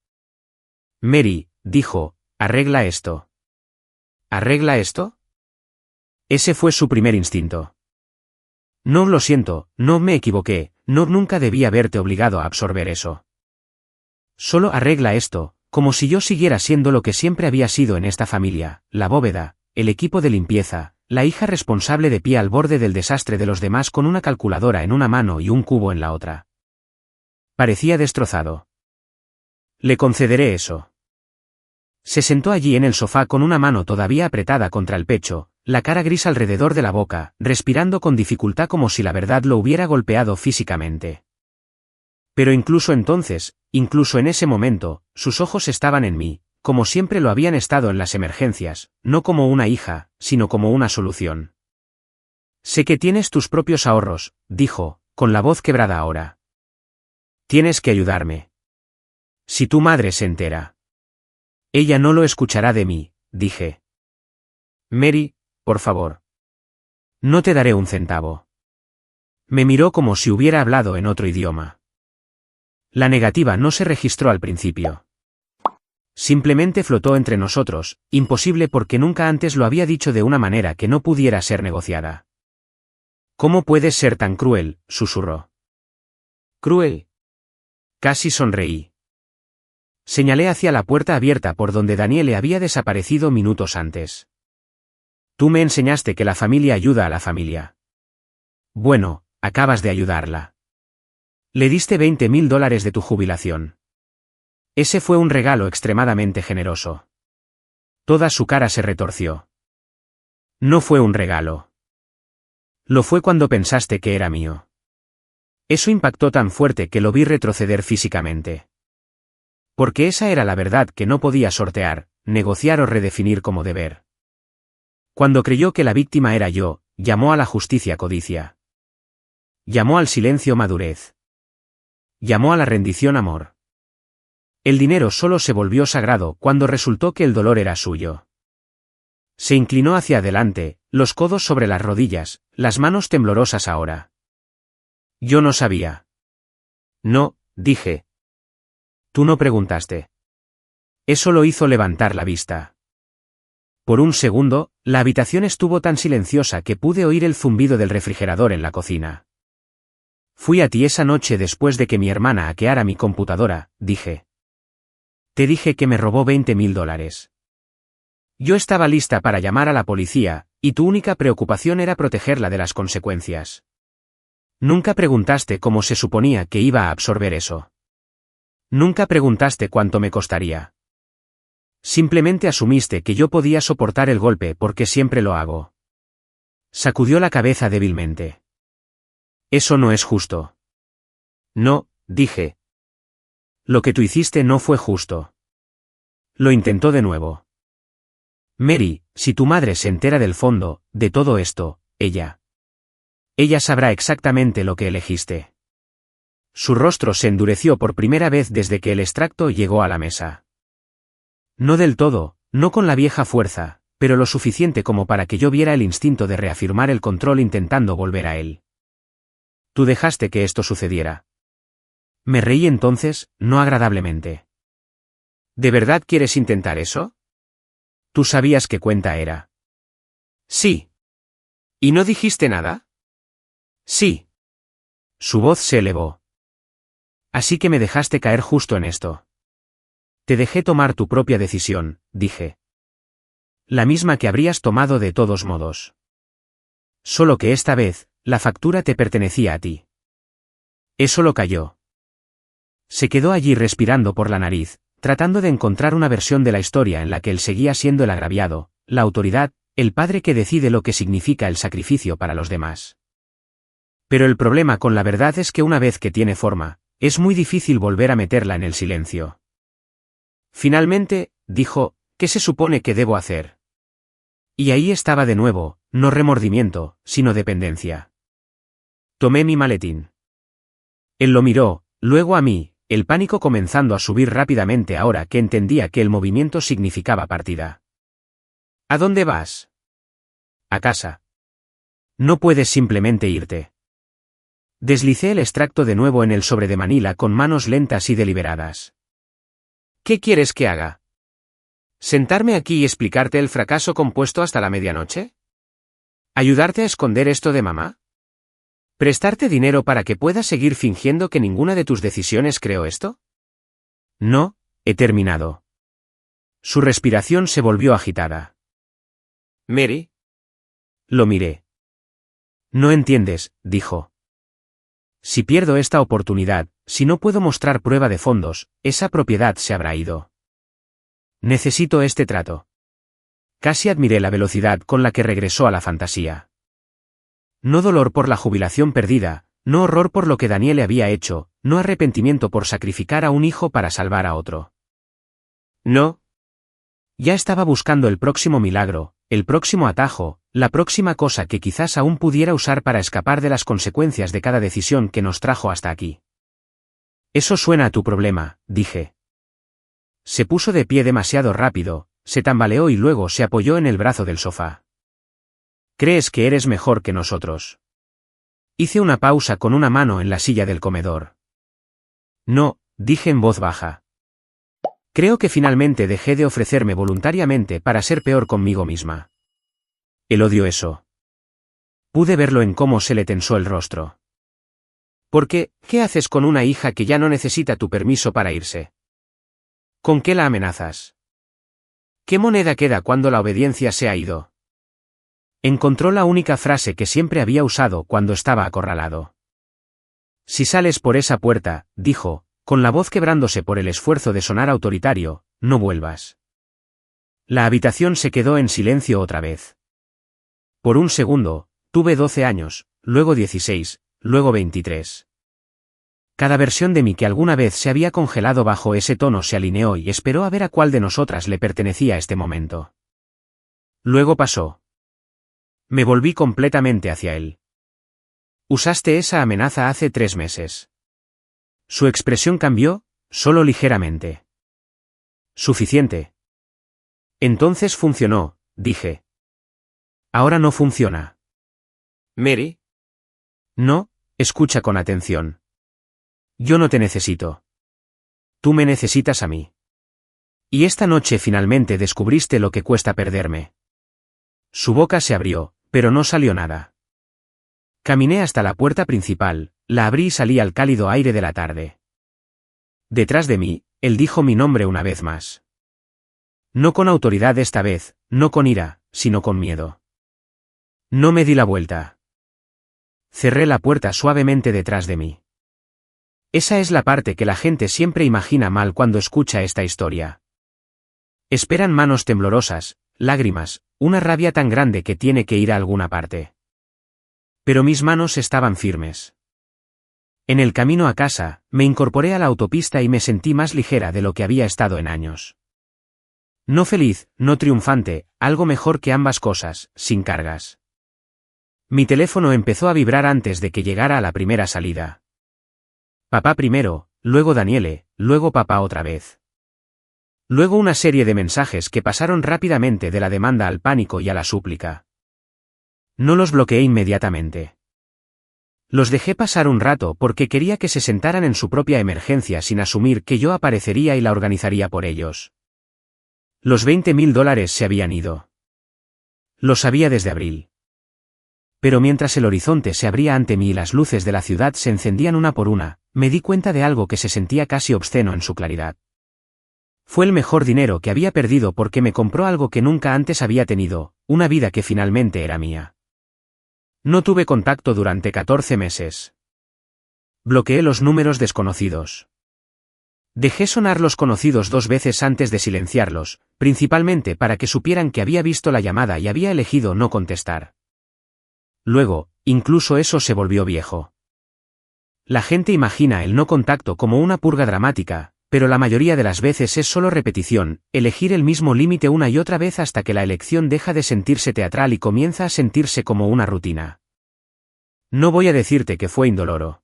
Mary, dijo, arregla esto. ¿Arregla esto? Ese fue su primer instinto. No lo siento, no me equivoqué, no nunca debí haberte obligado a absorber eso. Solo arregla esto, como si yo siguiera siendo lo que siempre había sido en esta familia, la bóveda, el equipo de limpieza, la hija responsable de pie al borde del desastre de los demás con una calculadora en una mano y un cubo en la otra. Parecía destrozado. Le concederé eso. Se sentó allí en el sofá con una mano todavía apretada contra el pecho, la cara gris alrededor de la boca, respirando con dificultad como si la verdad lo hubiera golpeado físicamente. Pero incluso entonces, incluso en ese momento, sus ojos estaban en mí, como siempre lo habían estado en las emergencias, no como una hija, sino como una solución. Sé que tienes tus propios ahorros, dijo, con la voz quebrada ahora. Tienes que ayudarme. Si tu madre se entera. Ella no lo escuchará de mí, dije. Mary, por favor. No te daré un centavo. Me miró como si hubiera hablado en otro idioma. La negativa no se registró al principio. Simplemente flotó entre nosotros, imposible porque nunca antes lo había dicho de una manera que no pudiera ser negociada. ¿Cómo puedes ser tan cruel?, susurró. ¿Cruel? Casi sonreí. Señalé hacia la puerta abierta por donde Daniele había desaparecido minutos antes. Tú me enseñaste que la familia ayuda a la familia. Bueno, acabas de ayudarla. Le diste $20.000 de tu jubilación. Ese fue un regalo extremadamente generoso. Toda su cara se retorció. No fue un regalo. Lo fue cuando pensaste que era mío. Eso impactó tan fuerte que lo vi retroceder físicamente. Porque esa era la verdad que no podía sortear, negociar o redefinir como deber. Cuando creyó que la víctima era yo, llamó a la justicia codicia. Llamó al silencio madurez. Llamó a la rendición amor. El dinero solo se volvió sagrado cuando resultó que el dolor era suyo. Se inclinó hacia adelante, los codos sobre las rodillas, las manos temblorosas ahora. Yo no sabía. No, dije. Tú no preguntaste. Eso lo hizo levantar la vista. Por un segundo, la habitación estuvo tan silenciosa que pude oír el zumbido del refrigerador en la cocina. Fui a ti esa noche después de que mi hermana hackeara mi computadora, dije. Te dije que me robó $20.000. Yo estaba lista para llamar a la policía, y tu única preocupación era protegerla de las consecuencias. Nunca preguntaste cómo se suponía que iba a absorber eso. Nunca preguntaste cuánto me costaría. Simplemente asumiste que yo podía soportar el golpe porque siempre lo hago. Sacudió la cabeza débilmente. Eso no es justo. No, dije. Lo que tú hiciste no fue justo. Lo intentó de nuevo. Mary, si tu madre se entera del fondo, de todo esto, ella sabrá exactamente lo que elegiste. Su rostro se endureció por primera vez desde que el extracto llegó a la mesa. No del todo, no con la vieja fuerza, pero lo suficiente como para que yo viera el instinto de reafirmar el control intentando volver a él. Tú dejaste que esto sucediera. Me reí entonces, no agradablemente. ¿De verdad quieres intentar eso? ¿Tú sabías qué cuenta era? Sí. ¿Y no dijiste nada? Sí. Su voz se elevó. Así que me dejaste caer justo en esto. Te dejé tomar tu propia decisión, dije. La misma que habrías tomado de todos modos. Solo que esta vez, la factura te pertenecía a ti. Eso lo calló. Se quedó allí respirando por la nariz, tratando de encontrar una versión de la historia en la que él seguía siendo el agraviado, la autoridad, el padre que decide lo que significa el sacrificio para los demás. Pero el problema con la verdad es que una vez que tiene forma, es muy difícil volver a meterla en el silencio. Finalmente, dijo, ¿qué se supone que debo hacer? Y ahí estaba de nuevo, no remordimiento, sino dependencia. Tomé mi maletín. Él lo miró, luego a mí, el pánico comenzando a subir rápidamente ahora que entendía que el movimiento significaba partida. ¿A dónde vas? A casa. No puedes simplemente irte. Deslicé el extracto de nuevo en el sobre de Manila con manos lentas y deliberadas. ¿Qué quieres que haga? ¿Sentarme aquí y explicarte el fracaso compuesto hasta la medianoche? ¿Ayudarte a esconder esto de mamá? ¿Prestarte dinero para que puedas seguir fingiendo que ninguna de tus decisiones creó esto? No, he terminado. Su respiración se volvió agitada. ¿Mary? Lo miré. No entiendes, dijo. Si pierdo esta oportunidad, si no puedo mostrar prueba de fondos, esa propiedad se habrá ido. Necesito este trato. Casi admiré la velocidad con la que regresó a la fantasía. No dolor por la jubilación perdida, no horror por lo que Daniele había hecho, no arrepentimiento por sacrificar a un hijo para salvar a otro. No. Ya estaba buscando el próximo milagro, el próximo atajo, la próxima cosa que quizás aún pudiera usar para escapar de las consecuencias de cada decisión que nos trajo hasta aquí. Eso suena a tu problema, dije. Se puso de pie demasiado rápido, se tambaleó y luego se apoyó en el brazo del sofá. ¿Crees que eres mejor que nosotros? Hice una pausa con una mano en la silla del comedor. No, dije en voz baja. Creo que finalmente dejé de ofrecerme voluntariamente para ser peor conmigo misma. El odio eso. Pude verlo en cómo se le tensó el rostro. ¿Por qué? ¿Qué haces con una hija que ya no necesita tu permiso para irse? ¿Con qué la amenazas? ¿Qué moneda queda cuando la obediencia se ha ido? Encontró la única frase que siempre había usado cuando estaba acorralado. Si sales por esa puerta, dijo, con la voz quebrándose por el esfuerzo de sonar autoritario, no vuelvas. La habitación se quedó en silencio otra vez. Por un segundo, tuve 12 años, luego 16, luego 23. Cada versión de mí que alguna vez se había congelado bajo ese tono se alineó y esperó a ver a cuál de nosotras le pertenecía este momento. Luego pasó. Me volví completamente hacia él. Usaste esa amenaza hace 3 meses. Su expresión cambió, solo ligeramente. Suficiente. Entonces funcionó, dije. Ahora no funciona. Mary. No, escucha con atención. Yo no te necesito. Tú me necesitas a mí. Y esta noche finalmente descubriste lo que cuesta perderme. Su boca se abrió, pero no salió nada. Caminé hasta la puerta principal, la abrí y salí al cálido aire de la tarde. Detrás de mí, él dijo mi nombre una vez más. No con autoridad esta vez, no con ira, sino con miedo. No me di la vuelta. Cerré la puerta suavemente detrás de mí. Esa es la parte que la gente siempre imagina mal cuando escucha esta historia. Esperan manos temblorosas, lágrimas, una rabia tan grande que tiene que ir a alguna parte. Pero mis manos estaban firmes. En el camino a casa, me incorporé a la autopista y me sentí más ligera de lo que había estado en años. No feliz, no triunfante, algo mejor que ambas cosas, sin cargas. Mi teléfono empezó a vibrar antes de que llegara a la primera salida. Papá primero, luego Daniele, luego papá otra vez. Luego una serie de mensajes que pasaron rápidamente de la demanda al pánico y a la súplica. No los bloqueé inmediatamente. Los dejé pasar un rato porque quería que se sentaran en su propia emergencia sin asumir que yo aparecería y la organizaría por ellos. Los $20.000 se habían ido. Lo sabía desde abril. Pero mientras el horizonte se abría ante mí y las luces de la ciudad se encendían una por una, me di cuenta de algo que se sentía casi obsceno en su claridad. Fue el mejor dinero que había perdido porque me compró algo que nunca antes había tenido, una vida que finalmente era mía. No tuve contacto durante 14 meses. Bloqueé los números desconocidos. Dejé sonar los conocidos 2 veces antes de silenciarlos, principalmente para que supieran que había visto la llamada y había elegido no contestar. Luego, incluso eso se volvió viejo. La gente imagina el no contacto como una purga dramática, pero la mayoría de las veces es solo repetición, elegir el mismo límite una y otra vez hasta que la elección deja de sentirse teatral y comienza a sentirse como una rutina. No voy a decirte que fue indoloro.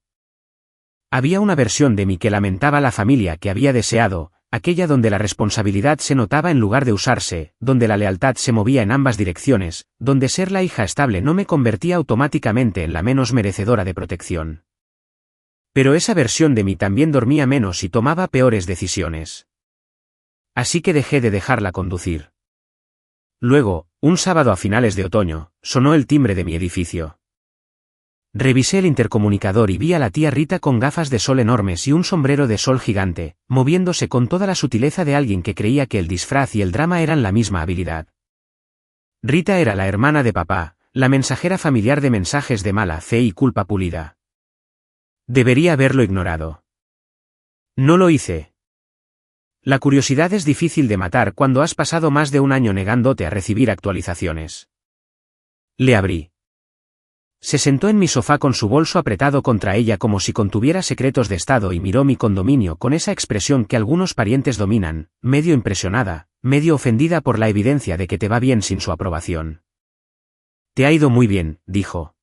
Había una versión de mí que lamentaba la familia que había deseado, aquella donde la responsabilidad se notaba en lugar de usarse, donde la lealtad se movía en ambas direcciones, donde ser la hija estable no me convertía automáticamente en la menos merecedora de protección. Pero esa versión de mí también dormía menos y tomaba peores decisiones. Así que dejé de dejarla conducir. Luego, un sábado a finales de otoño, sonó el timbre de mi edificio. Revisé el intercomunicador y vi a la tía Rita con gafas de sol enormes y un sombrero de sol gigante, moviéndose con toda la sutileza de alguien que creía que el disfraz y el drama eran la misma habilidad. Rita era la hermana de papá, la mensajera familiar de mensajes de mala fe y culpa pulida. Debería haberlo ignorado. No lo hice. La curiosidad es difícil de matar cuando has pasado más de un año negándote a recibir actualizaciones. Le abrí. Se sentó en mi sofá con su bolso apretado contra ella como si contuviera secretos de estado y miró mi condominio con esa expresión que algunos parientes dominan, medio impresionada, medio ofendida por la evidencia de que te va bien sin su aprobación. Te ha ido muy bien, dijo.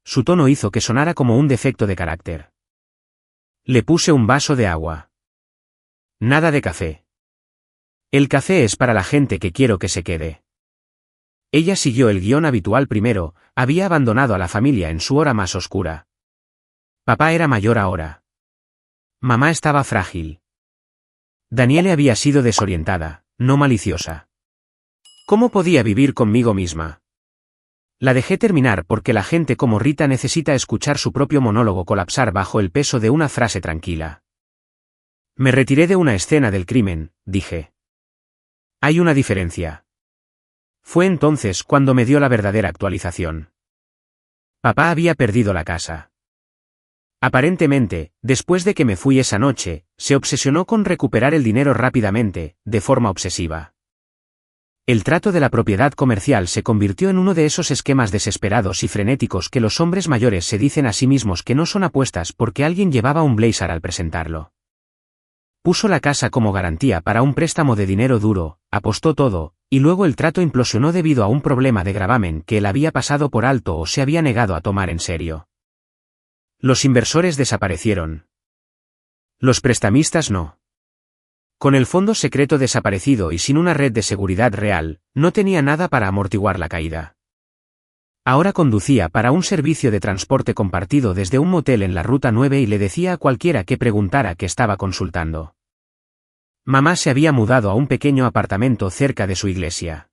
Su tono hizo que sonara como un defecto de carácter. Le puse un vaso de agua. Nada de café. El café es para la gente que quiero que se quede. Ella siguió el guión habitual primero, había abandonado a la familia en su hora más oscura. Papá era mayor ahora. Mamá estaba frágil. Daniele había sido desorientada, no maliciosa. ¿Cómo podía vivir conmigo misma? La dejé terminar porque la gente como Rita necesita escuchar su propio monólogo colapsar bajo el peso de una frase tranquila. Me retiré de una escena del crimen, dije. Hay una diferencia. Fue entonces cuando me dio la verdadera actualización. Papá había perdido la casa. Aparentemente, después de que me fui esa noche, se obsesionó con recuperar el dinero rápidamente, de forma obsesiva. El trato de la propiedad comercial se convirtió en uno de esos esquemas desesperados y frenéticos que los hombres mayores se dicen a sí mismos que no son apuestas porque alguien llevaba un blazer al presentarlo. Puso la casa como garantía para un préstamo de dinero duro, apostó todo, y luego el trato implosionó debido a un problema de gravamen que él había pasado por alto o se había negado a tomar en serio. Los inversores desaparecieron. Los prestamistas no. Con el fondo secreto desaparecido y sin una red de seguridad real, no tenía nada para amortiguar la caída. Ahora conducía para un servicio de transporte compartido desde un motel en la Ruta 9 y le decía a cualquiera que preguntara que estaba consultando. Mamá se había mudado a un pequeño apartamento cerca de su iglesia.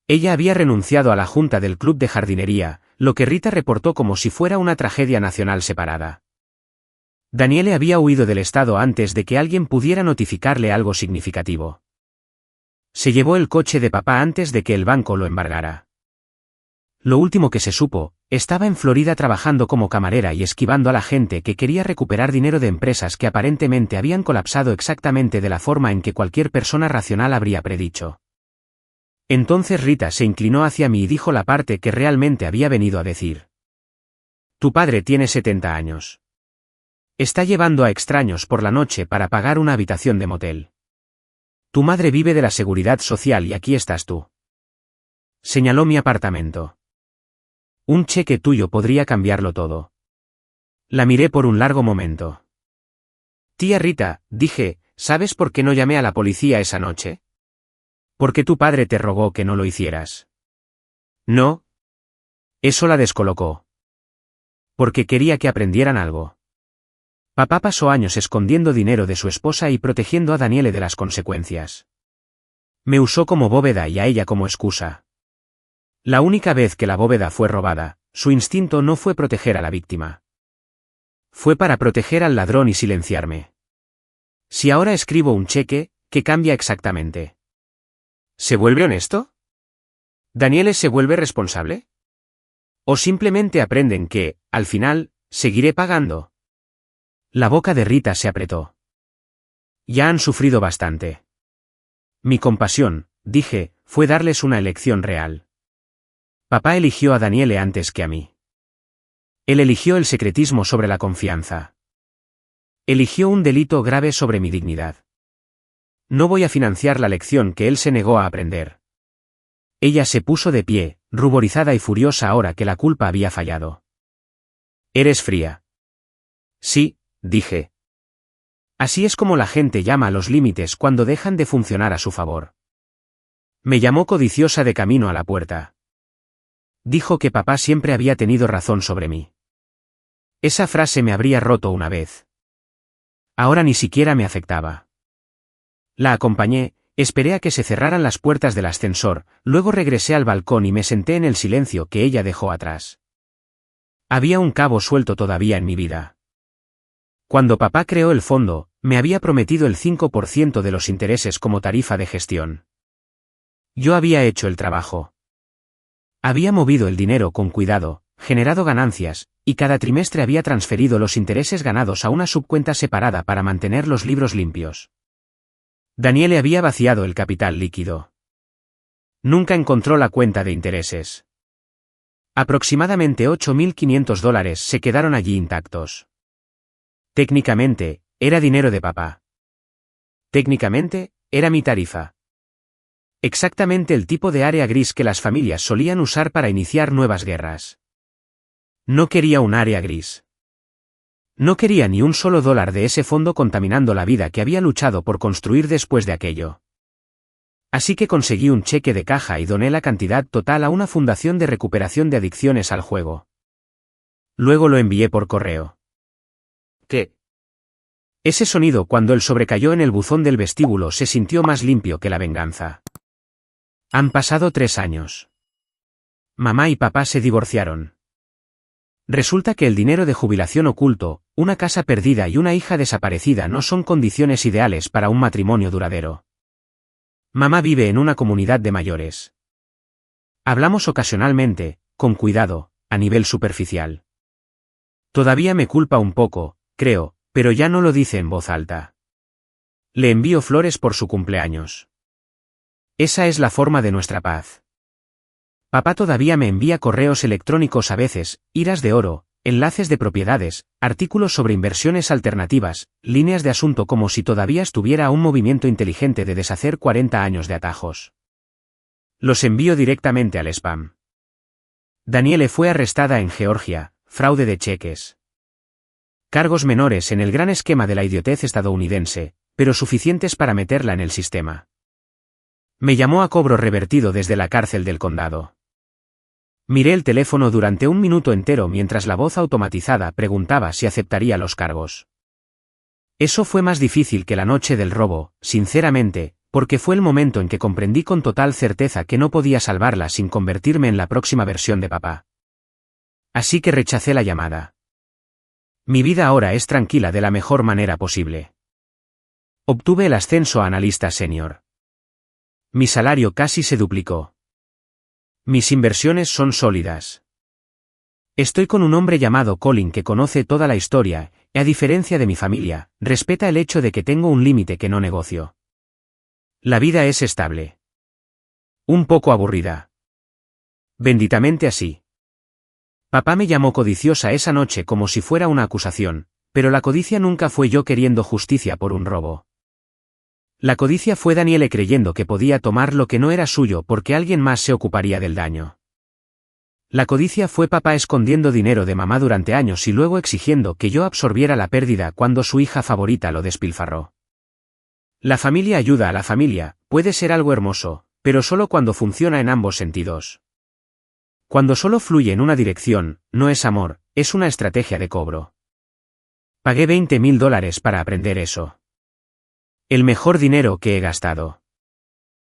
Ella había renunciado a la junta del club de jardinería, lo que Rita reportó como si fuera una tragedia nacional separada. Daniele había huido del estado antes de que alguien pudiera notificarle algo significativo. Se llevó el coche de papá antes de que el banco lo embargara. Lo último que se supo, estaba en Florida trabajando como camarera y esquivando a la gente que quería recuperar dinero de empresas que aparentemente habían colapsado exactamente de la forma en que cualquier persona racional habría predicho. Entonces Rita se inclinó hacia mí y dijo la parte que realmente había venido a decir. Tu padre tiene 70 años. Está llevando a extraños por la noche para pagar una habitación de motel. Tu madre vive de la seguridad social y aquí estás tú. Señaló mi apartamento. Un cheque tuyo podría cambiarlo todo. La miré por un largo momento. Tía Rita, dije, ¿sabes por qué no llamé a la policía esa noche? Porque tu padre te rogó que no lo hicieras. No. Eso la descolocó. Porque quería que aprendieran algo. Papá pasó años escondiendo dinero de su esposa y protegiendo a Daniele de las consecuencias. Me usó como bóveda y a ella como excusa. La única vez que la bóveda fue robada, su instinto no fue proteger a la víctima. Fue para proteger al ladrón y silenciarme. Si ahora escribo un cheque, ¿qué cambia exactamente? ¿Se vuelve honesto? ¿Daniele se vuelve responsable? ¿O simplemente aprenden que, al final, seguiré pagando? La boca de Rita se apretó. Ya han sufrido bastante. Mi compasión, dije, fue darles una elección real. Papá eligió a Daniele antes que a mí. Él eligió el secretismo sobre la confianza. Eligió un delito grave sobre mi dignidad. No voy a financiar la lección que él se negó a aprender. Ella se puso de pie, ruborizada y furiosa ahora que la culpa había fallado. Eres fría. Sí, dije. Así es como la gente llama a los límites cuando dejan de funcionar a su favor. Me llamó codiciosa de camino a la puerta. Dijo que papá siempre había tenido razón sobre mí. Esa frase me habría roto una vez. Ahora ni siquiera me afectaba. La acompañé, esperé a que se cerraran las puertas del ascensor, luego regresé al balcón y me senté en el silencio que ella dejó atrás. Había un cabo suelto todavía en mi vida. Cuando papá creó el fondo, me había prometido el 5% de los intereses como tarifa de gestión. Yo había hecho el trabajo. Había movido el dinero con cuidado, generado ganancias, y cada trimestre había transferido los intereses ganados a una subcuenta separada para mantener los libros limpios. Daniele había vaciado el capital líquido. Nunca encontró la cuenta de intereses. Aproximadamente $8.500 se quedaron allí intactos. Técnicamente, era dinero de papá. Técnicamente, era mi tarifa. Exactamente el tipo de área gris que las familias solían usar para iniciar nuevas guerras. No quería un área gris. No quería ni un solo dólar de ese fondo contaminando la vida que había luchado por construir después de aquello. Así que conseguí un cheque de caja y doné la cantidad total a una fundación de recuperación de adicciones al juego. Luego lo envié por correo. ¿Qué? Ese sonido cuando él sobrecayó en el buzón del vestíbulo se sintió más limpio que la venganza. Han pasado 3 años. Mamá y papá se divorciaron. Resulta que el dinero de jubilación oculto, una casa perdida y una hija desaparecida no son condiciones ideales para un matrimonio duradero. Mamá vive en una comunidad de mayores. Hablamos ocasionalmente, con cuidado, a nivel superficial. Todavía me culpa un poco, creo, pero ya no lo dice en voz alta. Le envío flores por su cumpleaños. Esa es la forma de nuestra paz. Papá todavía me envía correos electrónicos a veces, iras de oro, enlaces de propiedades, artículos sobre inversiones alternativas, líneas de asunto como si todavía estuviera a un movimiento inteligente de deshacer 40 años de atajos. Los envío directamente al spam. Daniele fue arrestada en Georgia, fraude de cheques. Cargos menores en el gran esquema de la idiotez estadounidense, pero suficientes para meterla en el sistema. Me llamó a cobro revertido desde la cárcel del condado. Miré el teléfono durante un minuto entero mientras la voz automatizada preguntaba si aceptaría los cargos. Eso fue más difícil que la noche del robo, sinceramente, porque fue el momento en que comprendí con total certeza que no podía salvarla sin convertirme en la próxima versión de papá. Así que rechacé la llamada. Mi vida ahora es tranquila de la mejor manera posible. Obtuve el ascenso a analista senior. Mi salario casi se duplicó. Mis inversiones son sólidas. Estoy con un hombre llamado Colin que conoce toda la historia, y a diferencia de mi familia, respeta el hecho de que tengo un límite que no negocio. La vida es estable. Un poco aburrida. Benditamente así. Papá me llamó codiciosa esa noche como si fuera una acusación, pero la codicia nunca fue yo queriendo justicia por un robo. La codicia fue Daniele creyendo que podía tomar lo que no era suyo porque alguien más se ocuparía del daño. La codicia fue papá escondiendo dinero de mamá durante años y luego exigiendo que yo absorbiera la pérdida cuando su hija favorita lo despilfarró. La familia ayuda a la familia, puede ser algo hermoso, pero solo cuando funciona en ambos sentidos. Cuando solo fluye en una dirección, no es amor, es una estrategia de cobro. Pagué $20.000 para aprender eso. El mejor dinero que he gastado.